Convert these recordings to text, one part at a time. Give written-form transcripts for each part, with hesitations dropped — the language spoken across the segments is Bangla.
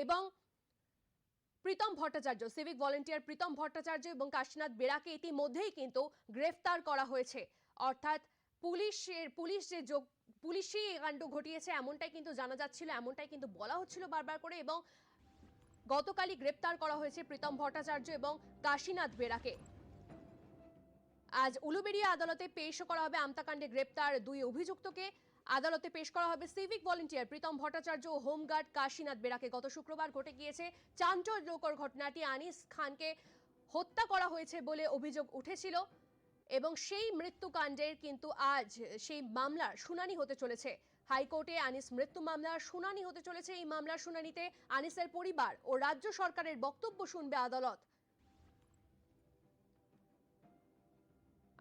এবং প্রীতম ভট্টাচার্য, সিভিক ভলেন্টিয়ার প্রীতম ভট্টাচার্য এবং কাশীনাথ বেরাকে ইতিমধ্যেই কিন্তু গ্রেফতার করা হয়েছে। অর্থাৎ পুলিশই এই কাণ্ড ঘটিয়েছে এমনটাই কিন্তু জানা যাচ্ছিল, এমনটাই কিন্তু বলা হচ্ছিল বারবার করে। এবং গতকালই গ্রেপ্তার করা হয়েছে প্রীতম ভট্টাচার্য এবং কাশীনাথ বেরাকে। আজ উলুবেড়িয়া আদালতে পেশ করা হবে আমতাকাণ্ডে গ্রেপ্তার দুই অভিযুক্তকে। আদালতে পেশ করা হবে সিভিক ভলেন্টিয়ার প্রীতম ভট্টাচার্য ও হোমগার্ড কাশীনাথ বেরাকে। গত শুক্রবার ঘটে গিয়েছে চাঞ্চল্যকর ঘটনাটি। আনিস খানকে হত্যা করা হয়েছে বলে অভিযোগ উঠেছিল এবং সেই মৃত্যুকাণ্ডের কিন্তু আজ সেই মামলার শুনানি হতে চলেছে। হাইকোর্টে আনিস মৃত্যু মামলার শুনানি হতে চলেছে। এই মামলার শুনানিতে আনিসের পরিবার ও রাজ্য সরকারের বক্তব্য শুনবে আদালত।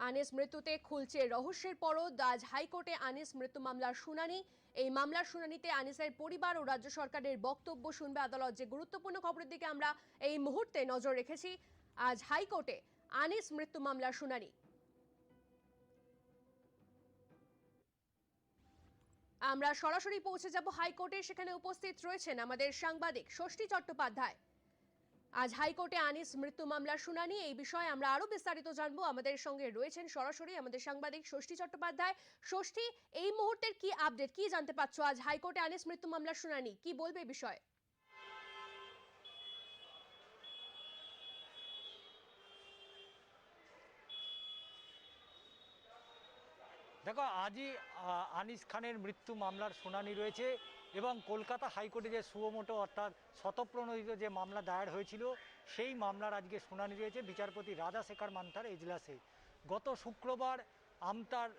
আনিস মৃত্যুতে খুলছে রহস্যের পরদ। আজ হাইকোর্টে আনিস মৃত্যু মামলার শুনানি। এই মামলার শুনানিতে আনিসের পরিবার ও রাজ্য সরকারের বক্তব্য শুনবে আদালত। যে গুরুত্বপূর্ণ খবরের দিকে আমরা এই মুহূর্তে নজর রেখেছি, আজ হাইকোর্টে আনিস মৃত্যু মামলার শুনানি। আমরা সরাসরি পৌঁছে যাব হাইকোর্টে। সেখানে উপস্থিত রয়েছেন আমাদের সাংবাদিক ষষ্ঠী চট্টোপাধ্যায়। আজ হাইকোর্টে আনিস মৃত্যু মামলার শুনানি, এই বিষয়ে আমরা আরো বিস্তারিত জানবো। আমাদের সঙ্গে রয়েছেন সরাসরি আমাদের সাংবাদিক ষষ্ঠী চট্টোপাধ্যায়। ষষ্ঠী, এই মুহূর্তের কি আপডেট, কি জানতে পারছো? আজ হাইকোর্টে আনিস মৃত্যু মামলার শুনানি, কি বলবে এই বিষয়ে? দেখো, আজই আনিস খানের মৃত্যু মামলার শুনানি রয়েছে এবং কলকাতা হাইকোর্টে যে সুমোটো অর্থাৎ স্বতঃপ্রণোদিত যে মামলা দায়ের হয়েছিল সেই মামলার আজকে শুনানি রয়েছে বিচারপতি রাজাশেখর মান্থার এজলাসে। গত শুক্রবার আমতার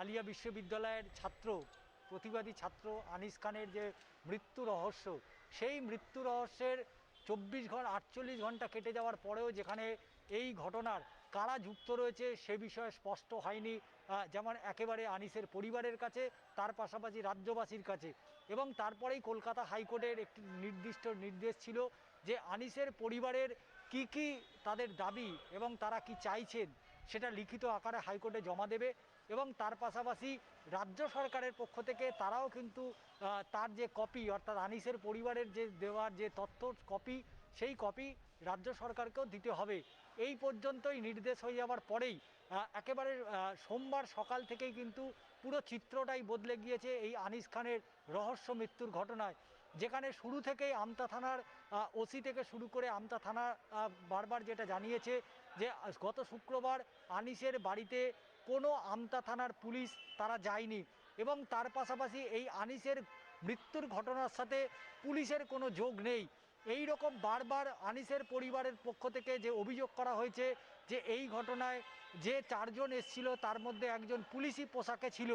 আলিয়া বিশ্ববিদ্যালয়ের প্রতিবাদী ছাত্র আনিস খানের যে মৃত্যু রহস্য, সেই মৃত্যু রহস্যের 48 ঘন্টা কেটে যাওয়ার পরেও যেখানে এই ঘটনার কারা যুক্ত রয়েছে সে বিষয়ে স্পষ্ট হয়নি, যেমন একেবারে আনিসের পরিবারের কাছে, তার পাশাপাশি রাজ্যবাসীর কাছে। এবং তারপরেই কলকাতা হাইকোর্টের একটি নির্দেশ ছিল যে আনিসের পরিবারের কি তাদের দাবি এবং তারা কি চাইছেন সেটা লিখিত আকারে হাইকোর্টে জমা দেবে। এবং তার পাশাপাশি রাজ্য সরকারের পক্ষ থেকে তারাও কিন্তু তার যে কপি অর্থাৎ আনিসের পরিবারের যে দেওয়ার যে তথ্য কপি, সেই কপি রাজ্য সরকারকেও দিতে হবে। এই পর্যন্তই নির্দেশ হয়ে যাওয়ার পরেই একেবারে সোমবার সকাল থেকেই কিন্তু পুরো চিত্রটাই বদলে গিয়েছে এই আনিস খানের রহস্য মৃত্যুর ঘটনায়। যেখানে শুরু থেকেই আমতা থানার ওসি থেকে শুরু করে আমতা থানা বারবার যেটা জানিয়েছে যে গত শুক্রবার আনিসের বাড়িতে কোনো আমতা থানার পুলিশ তারা যায়নি এবং তার পাশাপাশি এই আনিসের মৃত্যুর ঘটনার সাথে পুলিশের কোনো যোগ নেই। এই রকম বারবার আনিসের পরিবারের পক্ষ থেকে যে অভিযোগ করা হয়েছে যে এই ঘটনায় যে 4 জন এসেছিল তার মধ্যে একজন পুলিশি পোশাকে ছিল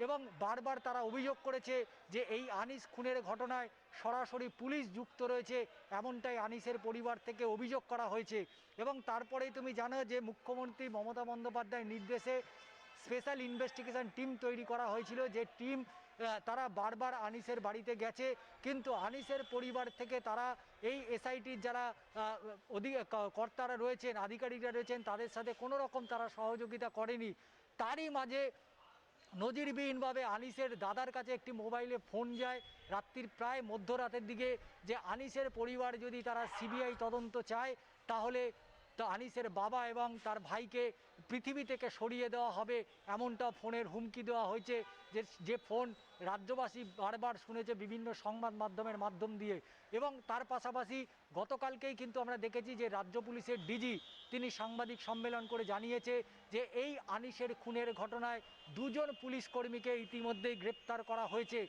এবং বারবার তারা অভিযোগ করেছে যে এই আনিস খুনের ঘটনায় সরাসরি পুলিশ যুক্ত রয়েছে, এমনটাই আনিসের পরিবার থেকে অভিযোগ করা হয়েছে। এবং তারপরেই তুমি জানো যে মুখ্যমন্ত্রী মমতা বন্দ্যোপাধ্যায়ের নির্দেশে স্পেশাল ইনভেস্টিগেশন টিম তৈরি করা হয়েছিল, যে টিম তারা বারবার আনিসের বাড়িতে গেছে, কিন্তু আনিসের পরিবার থেকে তারা এই এসআইটির যারা কর্তারা রয়েছেন, আধিকারিকরা রয়েছেন, তাদের সাথে কোনো রকম তারা সহযোগিতা করেনি। তারই মাঝে নজিরবিহীনভাবে আনিসের দাদার কাছে একটি মোবাইলে ফোন যায় রাত্রির প্রায় মধ্যরাতের দিকে, যে আনিসের পরিবার যদি তারা সিবিআই তদন্ত চায় তাহলে তো আনিসের বাবা এবং তার ভাইকে পৃথিবী থেকে সরিয়ে দেওয়া হবে, এমনটা ফোনের হুমকি দেওয়া হয়েছে। যে ফোন রাজ্যবাসী বারবার শুনেছে বিভিন্ন সংবাদ মাধ্যমের মাধ্যম দিয়ে। এবং তার পাশাপাশি গতকালকেই কিন্তু আমরা দেখেছি যে রাজ্য পুলিশের ডিজি তিনি সাংবাদিক সম্মেলন করে জানিয়েছে যে এই আনিসের খুনের ঘটনায় 2 জন পুলিশ কর্মীকে ইতিমধ্যেই গ্রেপ্তার করা হয়েছে।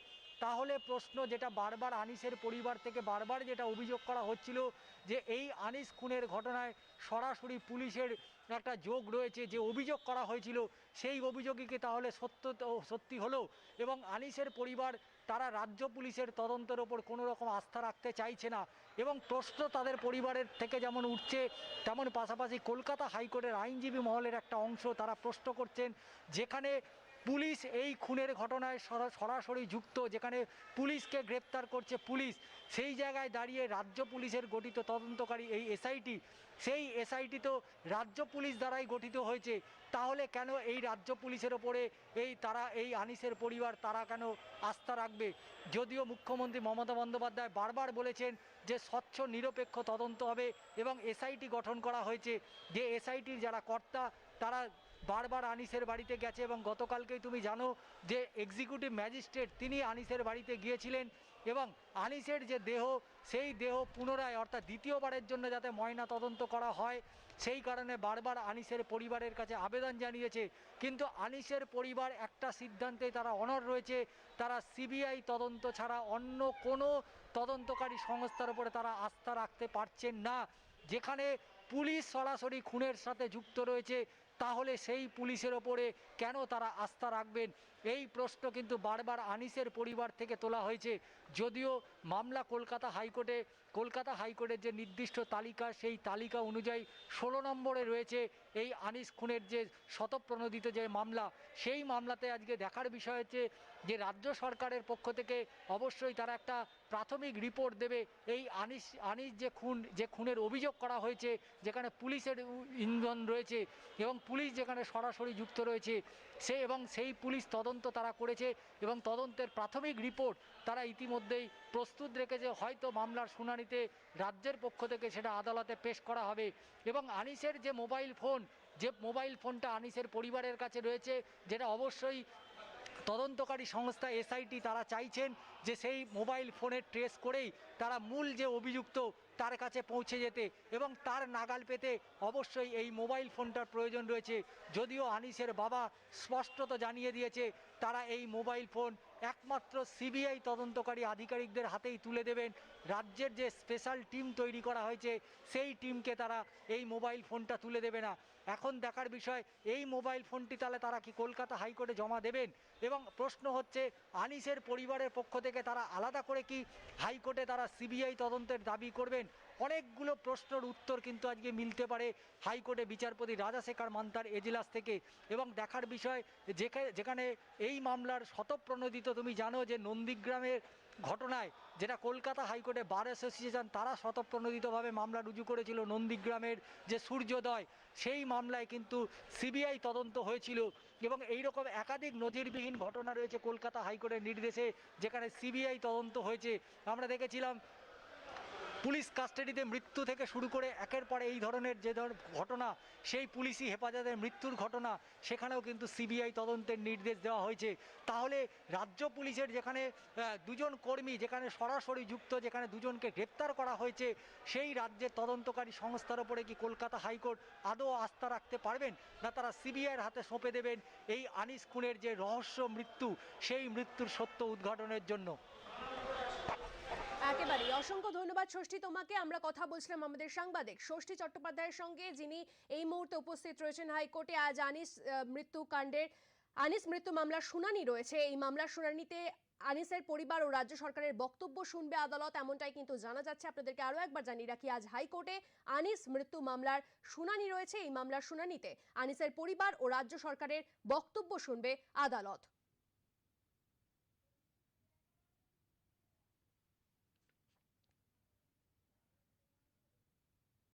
তাহলে প্রশ্ন যেটা বারবার আনিসের পরিবার থেকে বারবার যেটা অভিযোগ করা হচ্ছিল যে এই আনিস খুনের ঘটনায় সরাসরি পুলিশের একটা যোগ রয়েছে, যে অভিযোগ করা হয়েছিল সেই অভিযোগই কি তাহলে সত্যি হলো? এবং আনিসের পরিবার তারা রাজ্য পুলিশের তদন্তের ওপর কোনো রকম আস্থা রাখতে চাইছে না এবং প্রশ্ন তাদের পরিবারের থেকে যেমন উঠছে, তেমন পাশাপাশি কলকাতা হাইকোর্টের আইনজীবী মহলের একটা অংশ তারা প্রশ্ন করছেন, যেখানে পুলিশ এই খুনের ঘটনায় সরাসরি যুক্ত, যেখানে পুলিশকে গ্রেপ্তার করছে পুলিশ, সেই জায়গায় দাঁড়িয়ে রাজ্য পুলিশের গঠিত তদন্তকারী এই এসআইটি, সেই এসআইটি তো রাজ্য পুলিশ দ্বারাই গঠিত হয়েছে। তাহলে কেন এই রাজ্য পুলিশের ওপরে এই আনিসের পরিবার তারা কেন আস্থা রাখবে? যদিও মুখ্যমন্ত্রী মমতা বন্দ্যোপাধ্যায় বারবার বলেছেন যে স্বচ্ছ নিরপেক্ষ তদন্ত হবে এবং এসআইটি গঠন করা হয়েছে, যে এসআইটির যারা কর্তা তারা বারবার আনিসের বাড়িতে গেছে এবং গতকালকেই তুমি জানো যে এক্সিকিউটিভ ম্যাজিস্ট্রেট তিনি আনিসের বাড়িতে গিয়েছিলেন এবং আনিসের যে দেহ, সেই দেহ পুনরায় অর্থাৎ দ্বিতীয়বারের জন্য যাতে ময়না তদন্ত করা হয় সেই কারণে বারবার আনিসের পরিবারের কাছে আবেদন জানিয়েছে। কিন্তু আনিসের পরিবার একটা সিদ্ধান্তে তারা অনড় রয়েছে, তারা সিবিআই তদন্ত ছাড়া অন্য কোনো তদন্তকারী সংস্থার উপরে তারা আস্থা রাখতে পারছেন না। যেখানে পুলিশ সরাসরি খুনের সাথে যুক্ত রয়েছে, তাহলে সেই পুলিশের ওপরে কেন তারা আস্থা রাখবেন? এই প্রশ্ন কিন্তু বারবার আনিসের পরিবার থেকে তোলা হয়েছে। যদিও মামলা কলকাতা হাইকোর্টের যে নির্দিষ্ট তালিকা, সেই তালিকা অনুযায়ী 16 নম্বরে রয়েছে এই আনিস খুনের যে শতপ্রণোদিত যে মামলা, সেই মামলাতে আজকে দেখার বিষয় হচ্ছে যে রাজ্য সরকারের পক্ষ থেকে অবশ্যই তারা একটা প্রাথমিক রিপোর্ট দেবে এই আনিস যে খুনের অভিযোগ করা হয়েছে, যেখানে পুলিশের ইন্ধন রয়েছে এবং পুলিশ যেখানে সরাসরি যুক্ত রয়েছে, সেই পুলিশ তদন্ত তারা করেছে এবং তদন্তের প্রাথমিক রিপোর্ট তারা ইতিমধ্যেই প্রস্তুত রেখেছে। হয়তো মামলার শুনানিতে রাজ্যের পক্ষ থেকে সেটা আদালতে পেশ করা হবে এবং আনিসের যে মোবাইল ফোনটা আনিসের পরিবারের কাছে রয়েছে, যেটা অবশ্যই তদন্তকারী সংস্থা এসআইটি তারা চাইছেন যে সেই মোবাইল ফোনের ট্রেস করেই তারা মূল যে অভিযুক্ত তার কাছে পৌঁছে যেতে এবং তার নাগাল পেতে অবশ্যই এই মোবাইল ফোনটার প্রয়োজন রয়েছে। যদিও আনিসের বাবা স্পষ্টত জানিয়ে দিয়েছে তারা এই মোবাইল ফোন একমাত্র সিবিআই তদন্তকারী আধিকারিকদের হাতেই তুলে দেবেন। রাজ্যের যে স্পেশাল টিম তৈরি করা হয়েছে সেই টিমকে তারা এই মোবাইল ফোনটা তুলে দেবে না। এখন দেখার বিষয় এই মোবাইল ফোনটি তাহলে তারা কি কলকাতা হাইকোর্টে জমা দেবেন? এবং প্রশ্ন হচ্ছে আনিসের পরিবারের পক্ষ থেকে তারা আলাদা করে কি হাইকোর্টে তারা সিবিআই তদন্তের দাবি করবেন? অনেকগুলো প্রশ্নের উত্তর কিন্তু আজকে মিলতে পারে হাইকোর্টে বিচারপতি রাজাশেখর মান্তার এজলাস থেকে। এবং দেখার বিষয় যেখানে এই মামলার শতপ্রণোদিত, তুমি জানো যে নন্দীগ্রামের ঘটনায় যেটা কলকাতা হাইকোর্টে বার অ্যাসোসিয়েশন তারা শতপ্রণোদিতভাবে মামলা রুজু করেছিল, নন্দীগ্রামের যে সূর্যোদয় সেই মামলায় কিন্তু সিবিআই তদন্ত হয়েছিল এবং এইরকম একাধিক নজিরবিহীন ঘটনা রয়েছে কলকাতা হাইকোর্টের নির্দেশে যেখানে সিবিআই তদন্ত হয়েছে। আমরা দেখেছিলাম পুলিশ কাস্টাডিতে মৃত্যু থেকে শুরু করে একের পর এই ধরনের ঘটনা, সেই পুলিশি হেফাজতের মৃত্যুর ঘটনা, সেখানেও কিন্তু সিবিআই তদন্তের নির্দেশ দেওয়া হয়েছে। তাহলে রাজ্য পুলিশের যেখানে দুজন কর্মী যেখানে সরাসরি যুক্ত, যেখানে দুজনকে গ্রেপ্তার করা হয়েছে, সেই রাজ্যের তদন্তকারী সংস্থার ওপরে কি কলকাতা হাইকোর্ট আদৌ আস্থা রাখতে পারবেন? না তারা সিবিআইয়ের হাতে সঁপে দেবেন এই আনিস খুনের যে রহস্য মৃত্যু, সেই মৃত্যুর সত্য উদ্ঘাটনের জন্য? একেবারেই অসংখ্য ধন্যবাদ ষষ্ঠী তোমাকে। আমরা কথা বলছিলাম আমাদের সাংবাদিক ষষ্ঠী চট্টোপাধ্যায়ের সঙ্গে, যিনি এই মুহূর্তে উপস্থিত রয়েছেন হাইকোর্টে। আজ আনিস মৃত্যু মামলার শুনানি রয়েছে। এই মামলার শুনানিতে আনিসের পরিবার ও রাজ্য সরকারের বক্তব্য শুনবে আদালত, এমনটাই কিন্তু জানা যাচ্ছে। আপনাদেরকে আরো একবার জানিয়ে রাখি, আজ হাইকোর্টে আনিস মৃত্যু মামলার শুনানি রয়েছে। এই মামলার শুনানিতে আনিসের পরিবার ও রাজ্য সরকারের বক্তব্য শুনবে আদালত।